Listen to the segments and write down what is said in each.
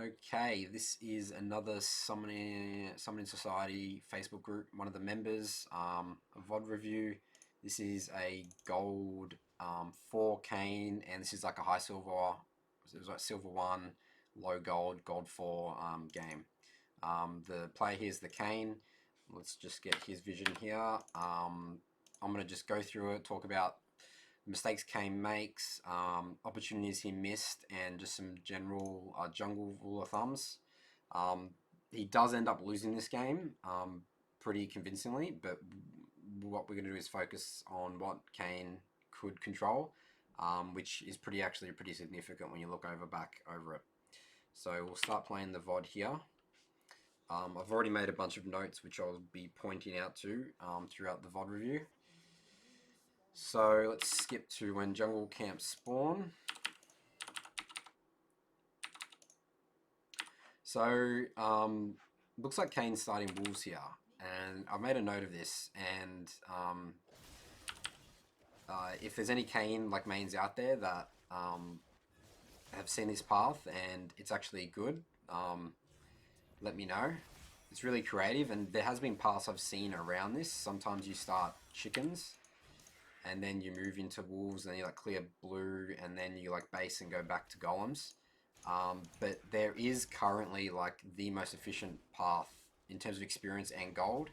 Okay, this is another Summoning Society Facebook group. One of the members, a VOD review. This is a gold 4 Kayn, and this is like a high silver. It was like silver 1, low gold, gold 4 game. The player here is the Kayn. Let's just get his vision here. I'm gonna just go through it, talk about mistakes Kayn makes, opportunities he missed, and just some general jungle rule of thumbs. He does end up losing this game pretty convincingly, but what we're going to do is focus on what Kayn could control, which is actually pretty significant when you look back over it. So we'll start playing the VOD here. I've already made a bunch of notes which I'll be pointing out to throughout the VOD review. So let's skip to when jungle camps spawn. So looks like Kayn's starting wolves here, and I made a note of this. And if there's any Kayn like mains out there that have seen this path and it's actually good, let me know. It's really creative, and there has been paths I've seen around this. Sometimes you start chickens, and then you move into wolves, and then you like clear blue, and then you like base and go back to golems. But there is currently like the most efficient path in terms of experience and gold,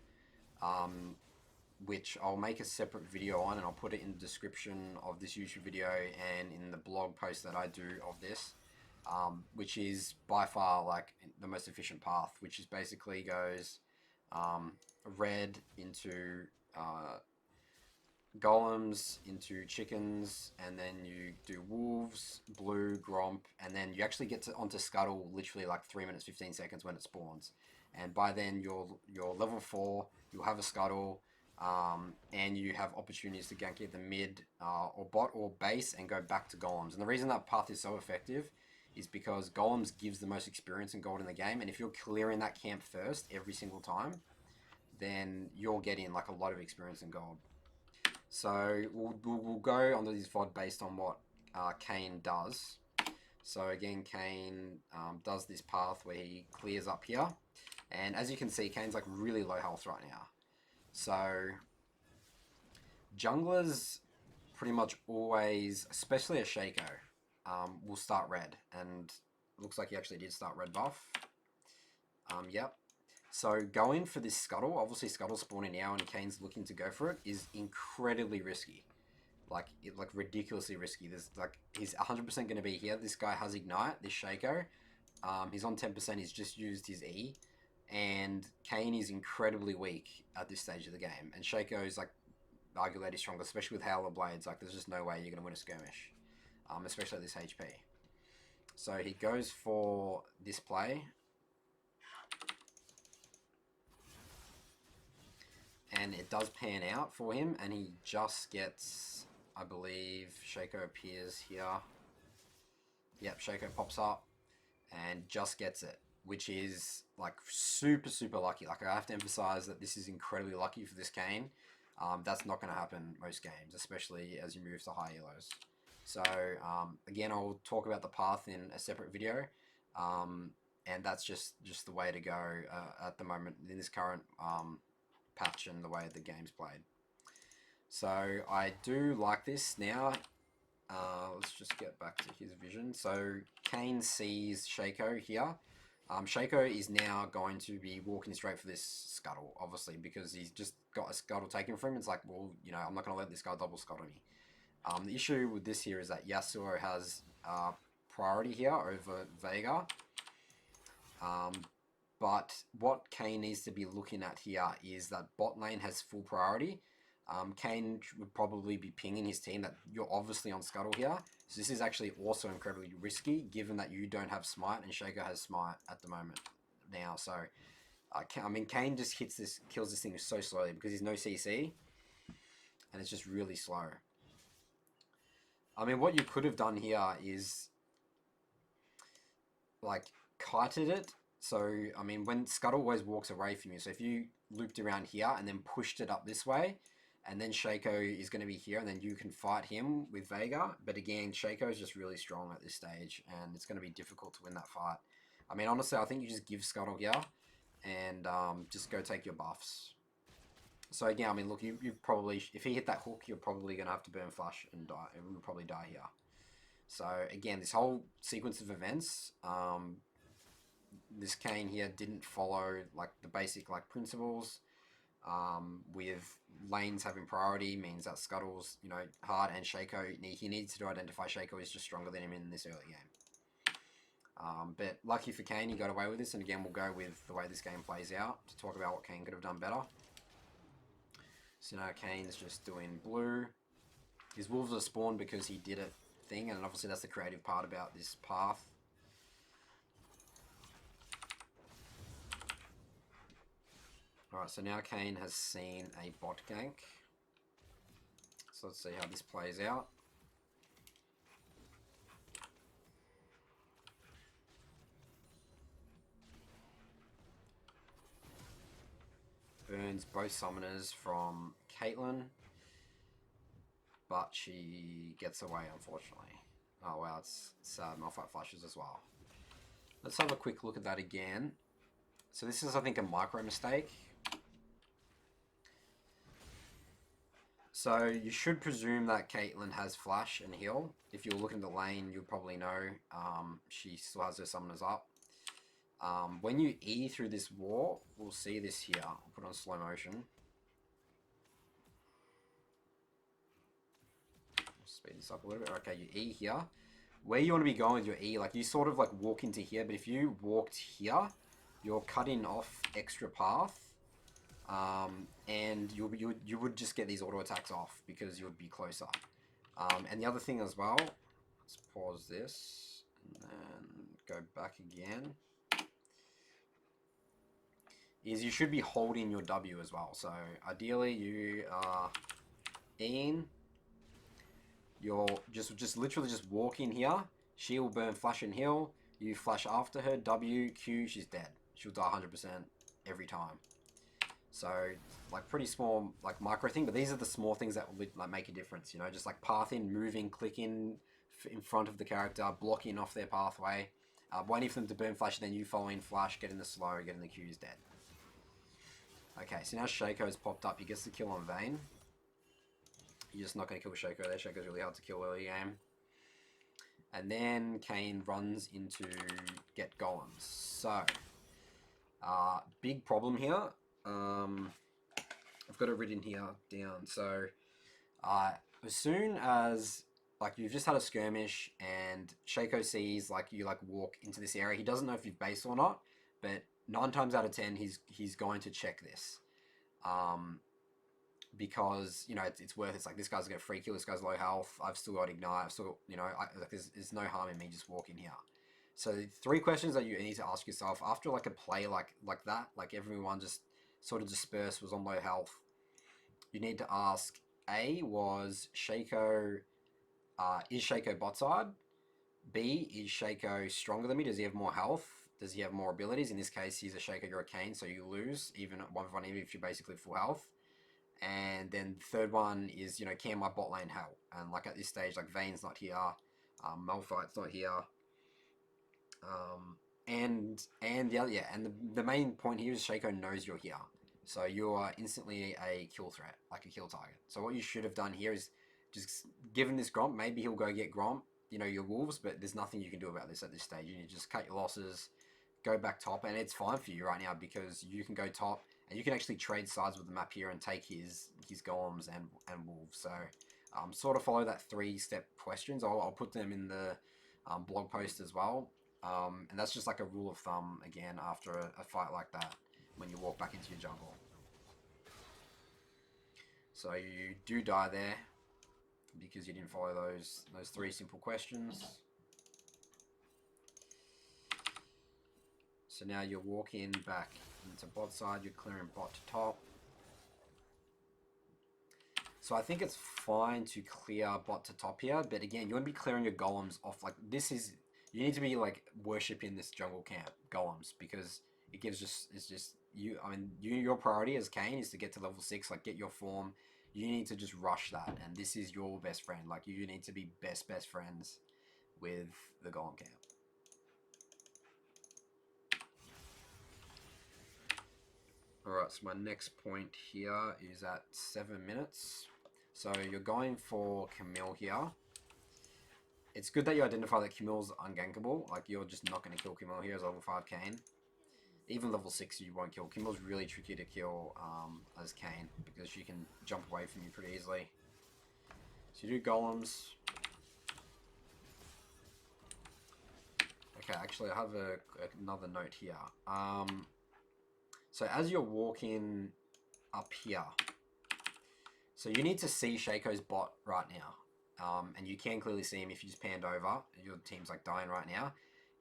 which I'll make a separate video on, and I'll put it in the description of this YouTube video and in the blog post that I do of this, which is by far like the most efficient path, which is basically goes red into golems into chickens, and then you do wolves, blue, gromp, and then you actually get onto scuttle literally like 3 minutes 15 seconds when it spawns, and by then you're level 4, you'll have a scuttle, and you have opportunities to gank either mid or bot or base and go back to golems. And the reason that path is so effective is because golems gives the most experience and gold in the game, and if you're clearing that camp first every single time, then you're getting like a lot of experience and gold. So we'll go onto this VOD based on what Kayn does. So again, Kayn does this path where he clears up here. And as you can see, Kayn's like really low health right now. So junglers pretty much always, especially a Shaco, will start red. And it looks like he actually did start red buff. Yep. So going for this scuttle, obviously scuttle spawning now and Kayn's looking to go for it, is incredibly risky. Like ridiculously risky. There's like, he's 100% going to be here. This guy has ignite, this Shaco. He's on 10%, he's just used his E. And Kayn is incredibly weak at this stage of the game. And Shaco is like arguably stronger, especially with Howler Blades. Like there's just no way you're going to win a skirmish. Especially at this HP. So he goes for this play. And it does pan out for him, and he just gets, I believe, Shaco appears here. Yep, Shaco pops up and just gets it, which is like super, super lucky. Like I have to emphasize that this is incredibly lucky for this Kayn. That's not going to happen most games, especially as you move to high elos. So again, I'll talk about the path in a separate video. And that's just the way to go at the moment in this current patch and the way the game's played. So I do like this now. Let's just get back to his vision. So Kayn sees Shaco here. Shaco is now going to be walking straight for this scuttle, obviously, because he's just got a scuttle taken from him. It's like, well, you know, I'm not going to let this guy double scuttle me. The issue with this here is that Yasuo has priority here over Veigar. But what Kayn needs to be looking at here is that bot lane has full priority. Kayn would probably be pinging his team that you're obviously on scuttle here. So this is actually also incredibly risky, given that you don't have smite and Shaco has smite at the moment now. So, I mean, Kayn just kills this thing so slowly because he's no CC, and it's just really slow. I mean, what you could have done here is like kited it. So, I mean, when Scuttle always walks away from you, so if you looped around here and then pushed it up this way, and then Shaco is going to be here, and then you can fight him with Veigar. But again, Shaco is just really strong at this stage, and it's going to be difficult to win that fight. I mean, honestly, I think you just give Scuttle here and just go take your buffs. So again, I mean, look, you probably, if he hit that hook, you're probably going to have to burn flash and die, and we'll probably die here. So again, this whole sequence of events, this Kayn here didn't follow like the basic like principles. With lanes having priority means that Scuttle's, you know, hard, and Shaco, he needs to identify Shaco is just stronger than him in this early game. But lucky for Kayn, he got away with this, and again, we'll go with the way this game plays out to talk about what Kayn could have done better. So now Kayn's just doing blue. His wolves are spawned because he did a thing, and obviously that's the creative part about this path. Alright, so now Kayn has seen a bot gank. So let's see how this plays out. Burns both summoners from Caitlyn, but she gets away, unfortunately. Oh wow, it's sad. Malphite flashes as well. Let's have a quick look at that again. So this is, I think, a micro mistake. So you should presume that Caitlyn has flash and heal. If you're looking at the lane, you'll probably know she still has her summoners up. When you E through this war, we'll see this here. I'll put it on slow motion. Speed this up a little bit. Okay, you E here. Where you want to be going with your E, like you sort of like walk into here, but if you walked here, you're cutting off extra path. And you would just get these auto attacks off because you would be closer. And the other thing as well, let's pause this and then go back again, is you should be holding your W as well. So ideally you are in, you're just literally just walk in here, she will burn flash and heal, you flash after her, W, Q, she's dead. She'll die 100% every time. So, like, pretty small, like, micro thing, but these are the small things that will, like, make a difference, you know, just, like, pathing, moving, clicking in front of the character, blocking off their pathway, waiting for them to burn flash, then you following flash, getting the slow, getting the Q's dead. Okay, so now Shaco's popped up, he gets the kill on Vayne. You're just not going to kill Shaco there, Shaco's really hard to kill early game. And then Kayn runs into get golems. So, big problem here. I've got it written here down. So, as soon as like you've just had a skirmish and Shaco sees like you like walk into this area, he doesn't know if you've based or not, but 9 times out of 10 he's going to check this, because you know it's worth it. It's like this guy's got a free kill, this guy's low health, I've still got ignite, I've still, you know, like there's no harm in me just walking here. So 3 questions that you need to ask yourself after like a play like that, like everyone just sort of dispersed, was on low health. You need to ask, A, was Shaco, is Shaco bot side? B, is Shaco stronger than me? Does he have more health? Does he have more abilities? In this case, he's a Shaco, you're a Kayn, so you lose even at 1v1, even if you're basically full health. And then the third one is, you know, can my bot lane help? And like at this stage, like Vayne's not here, Malphite's not here. And the other, yeah, and the main point here is Shaco knows you're here, so you are instantly a kill threat, like a kill target. So what you should have done here is just given this Gromp, maybe he'll go get Gromp, you know, your wolves, but there's nothing you can do about this at this stage. You need to just cut your losses, go back top, and it's fine for you right now because you can go top and you can actually trade sides with the map here and take his golems and wolves. So sort of follow that 3-step questions. I'll put them in the blog post as well. And that's just like a rule of thumb, again, after a fight like that, when you walk back into your jungle. So you do die there, because you didn't follow those 3 simple questions. So now you're walking back into bot side, you're clearing bot to top. So I think it's fine to clear bot to top here, but again, you want to be clearing your golems off. Like this is... You need to be like worshipping this jungle camp golems, because it gives it's just you. I mean, your priority as Kayn is to get to level 6, like get your form. You need to just rush that, and this is your best friend. Like you need to be best friends with the golem camp. Alright, so my next point here is at 7 minutes. So you're going for Camille here. It's good that you identify that Camille's ungankable. Like, you're just not going to kill Camille here as level 5 Kayn. Even level 6 you won't kill. Camille's really tricky to kill as Kayn, because she can jump away from you pretty easily. So you do golems. Okay, actually I have another note here. So as you're walking up here, so you need to see Shaco's bot right now. And you can clearly see him if you just panned over. Your team's like dying right now.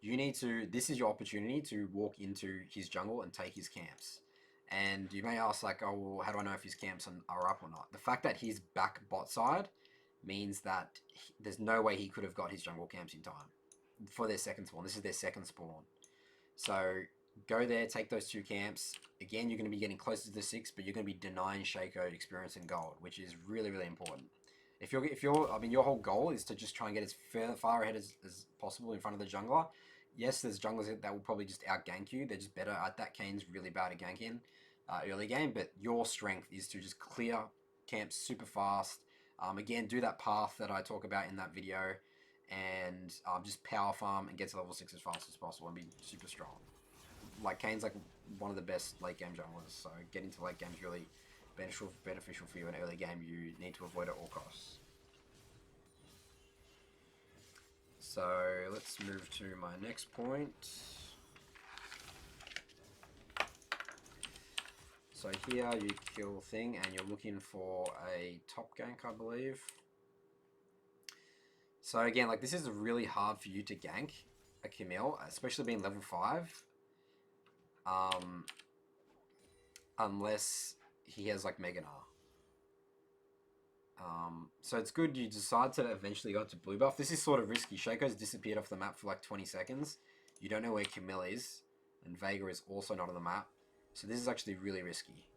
You need to, this is your opportunity to walk into his jungle and take his camps. And you may ask like, oh, well, how do I know if his camps are up or not? The fact that he's back bot side means that there's no way he could have got his jungle camps in time for their second spawn. This is their second spawn. So go there, take those 2 camps. Again, you're going to be getting closer to the 6, but you're going to be denying Shaco experience and gold, which is really, really important. If you're, I mean, your whole goal is to just try and get as far ahead as possible in front of the jungler. Yes, there's junglers that will probably just out-gank you. They're just better at that. Kayn's really bad at ganking early game, but your strength is to just clear camps super fast. Again, do that path that I talk about in that video, and just power farm and get to level 6 as fast as possible and be super strong. Like, Kayn's like one of the best late game junglers, so getting to late game is really beneficial for you. In early game, you need to avoid at all costs. So let's move to my next point. So here you kill thing, and you're looking for a top gank, I believe. So again, like, this is really hard for you to gank a Camille, especially being level 5. Unless he has like Mega Gnar. So it's good you decide to eventually go to blue buff. This is sort of risky. Shaco's disappeared off the map for like 20 seconds. You don't know where Camille is, and Vega is also not on the map. So this is actually really risky.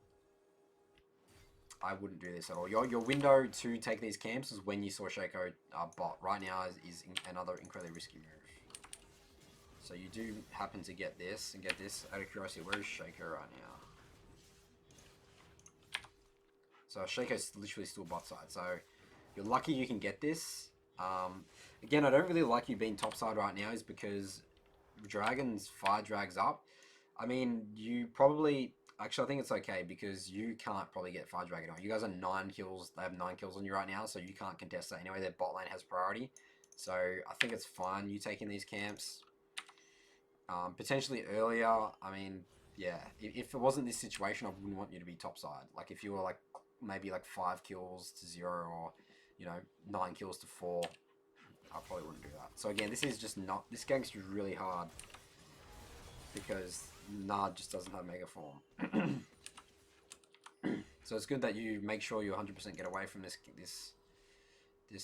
I wouldn't do this at all. Your window to take these camps is when you saw Shaco bot. Right now is another incredibly risky move. So you do happen to get this and get this. Out of curiosity, where is Shaco right now? So Shaco's literally still bot side. So you're lucky you can get this. Again, I don't really like you being top side right now, is because Dragon's fire drags up. I mean, you probably... Actually, I think it's okay, because you can't probably get fire dragon on. You guys are 9 kills. They have 9 kills on you right now, so you can't contest that anyway. Their bot lane has priority. So I think it's fine you taking these camps. Potentially earlier, I mean, yeah. If it wasn't this situation, I wouldn't want you to be top side. Like, if you were like maybe like 5 kills to 0, or, you know, 9 kills to 4, I probably wouldn't do that. So again, this is just not... This gank's just really hard, because Nard just doesn't have Mega Form. So it's good that you make sure you 100% get away from this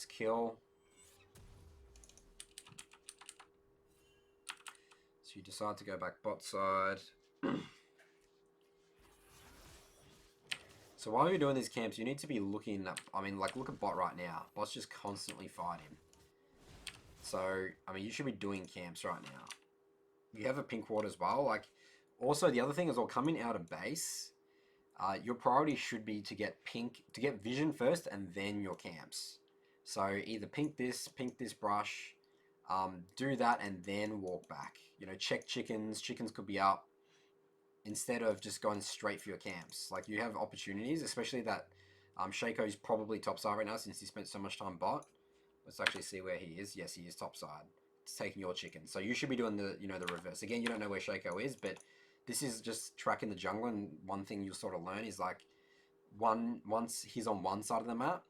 kill. So you decide to go back bot side. So while you're doing these camps, you need to be looking at... I mean, like, look at bot right now. Bot's just constantly fighting. So, I mean, you should be doing camps right now. You have a pink ward as well. Like, also the other thing is, well, coming out of base, your priority should be to get vision first, and then your camps. So either pink this brush, do that, and then walk back. You know, check chickens. Chickens could be up, instead of just going straight for your camps. Like, you have opportunities, especially that Shaco's probably top side right now, since he spent so much time bot. Let's actually see where he is. Yes, he is top side. It's taking your chicken. So you should be doing the, you know, the reverse. Again, you don't know where Shaco is, but this is just tracking the jungle, and one thing you'll sort of learn is, like, once he's on one side of the map,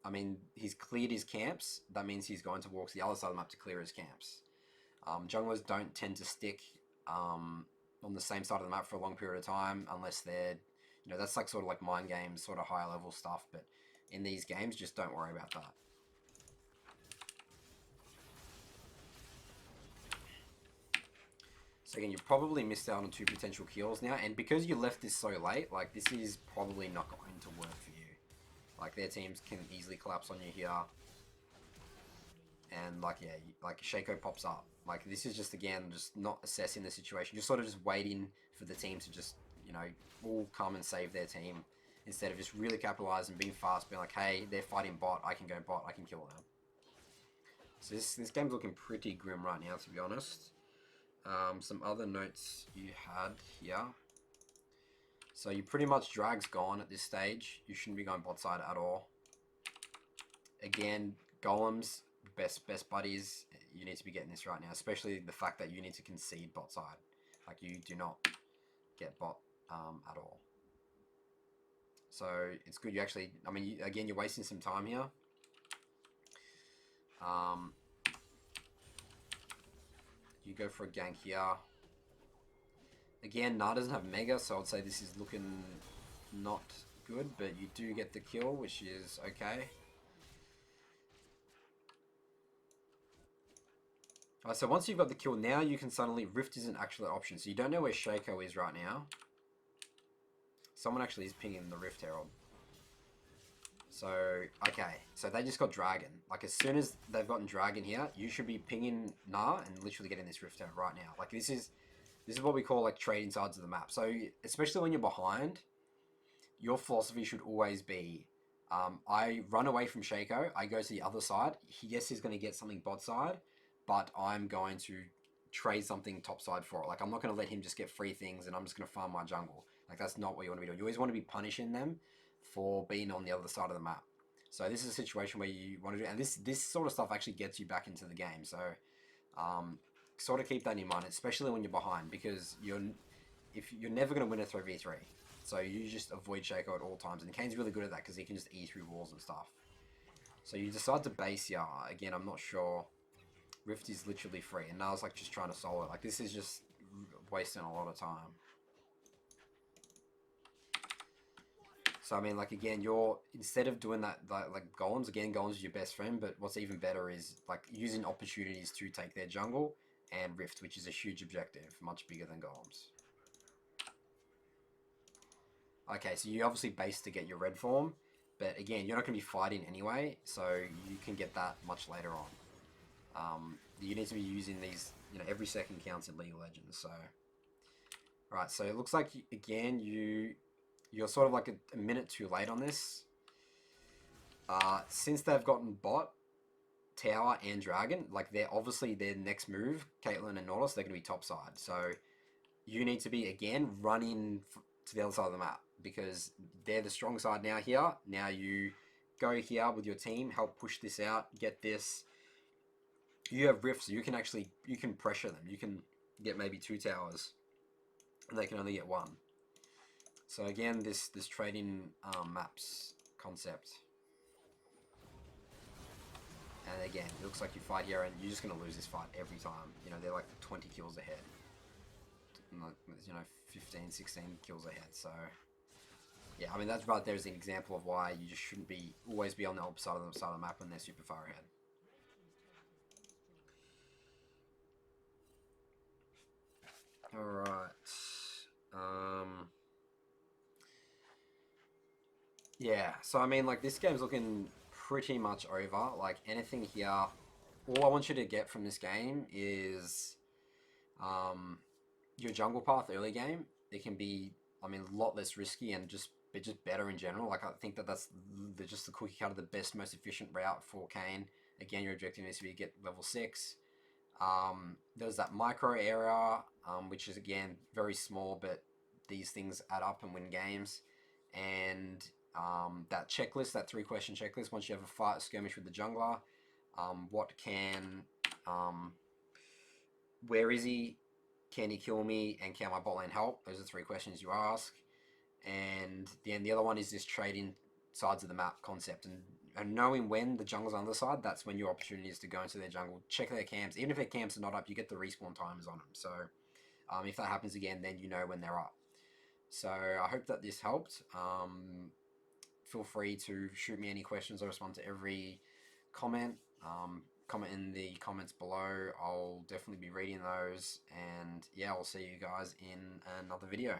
I mean, he's cleared his camps, that means he's going to walk to the other side of the map to clear his camps. Junglers don't tend to stick on the same side of the map for a long period of time, unless they're, you know, that's like sort of like mind games, sort of higher level stuff, but in these games, just don't worry about that. So again, you probably missed out on 2 potential kills now, and because you left this so late, like, this is probably not going to work for you. Like, their teams can easily collapse on you here. And, like, yeah, like, Shaco pops up. Like, this is just, again, just not assessing the situation. You're sort of just waiting for the team to just, you know, will come and save their team instead of just really capitalizing, being fast, being like, hey, they're fighting bot, I can go bot, I can kill them. So this game's looking pretty grim right now, to be honest. Some other notes you had here. So you pretty much drag's gone at this stage. You shouldn't be going bot side at all. Again, golems, best buddies. You need to be getting this right now, especially the fact that you need to concede bot side. Like, you do not get bot at all. So it's good you actually, I mean, again, you're wasting some time here. You go for a gank here. Again, Na doesn't have Mega, so I'd say this is looking not good, but you do get the kill, which is okay. Alright, so once you've got the kill, now you can suddenly... Rift isn't actually an option, so you don't know where Shaco is right now. Someone actually is pinging the Rift Herald. So, okay. So they just got Dragon. Like, as soon as they've gotten Dragon here, you should be pinging Na and literally getting this Rift Herald right now. Like, this is what we call, like, trading sides of the map. So, especially when you're behind, your philosophy should always be, I run away from Shaco, I go to the other side. Yes, he's going to get something bot side, but I'm going to trade something top side for it. Like, I'm not going to let him just get free things and I'm just going to farm my jungle. Like, that's not what you want to be doing. You always want to be punishing them for being on the other side of the map. So this is a situation where you want to do, and this sort of stuff actually gets you back into the game. So sort of keep that in mind, especially when you're behind, because you're never going to win a 3v3. So you just avoid Shaco at all times, and Kayn's really good at that because he can just E through walls and stuff. So you decide to base here. Again, I'm not sure. Rift is literally free, and now it's like just trying to solo it. Like, this is just wasting a lot of time. So, I mean, like, again, instead of doing that, like golems, again, golems is your best friend, but what's even better is, like, using opportunities to take their jungle and Rift, which is a huge objective, much bigger than golems. Okay, so you obviously base to get your red form, but again, you're not going to be fighting anyway, so you can get that much later on. You need to be using these, you know, every second counts in League of Legends, so... Right, so it looks like, again, you're sort of like a minute too late on this. Since they've gotten bot, tower, and dragon, like, they're obviously their next move, Caitlyn and Nautilus, they're going to be top side. So you need to be, again, running to the other side of the map because they're the strong side now here. Now you go here with your team, help push this out, get this. You have rifts, so you can pressure them. You can get maybe 2 towers, and they can only get 1. So again, this trading maps concept. And again, it looks like you fight here and you're just going to lose this fight every time. You know, they're like 20 kills ahead. You know, 15, 16 kills ahead. So, yeah, I mean, that's right there is an example of why you just shouldn't always be on the opposite side of the map when they're super far ahead. Alright. Yeah, so I mean, like, this game's looking pretty much over. Like, anything here, all I want you to get from this game is your jungle path early game. It can be, I mean, a lot less risky and just better in general. Like, I think that's just the cookie cutter, the best, most efficient route for Kayn. Again, your objective needs to be to get level 6. There's that micro area, which is, again, very small, but these things add up and win games. And that checklist, that 3-question checklist, once you have a fight skirmish with the jungler, where is he, can he kill me, and can my bot lane help? Those are 3 questions you ask. And then the other one is this trading sides of the map concept, and knowing when the jungle's on the other side, that's when your opportunity is to go into their jungle, check their camps. Even if their camps are not up, you get the respawn timers on them. So if that happens again, then you know when they're up. So I hope that this helped. Feel free to shoot me any questions. I respond to every comment. Comment in the comments below. I'll definitely be reading those. And yeah, I'll see you guys in another video.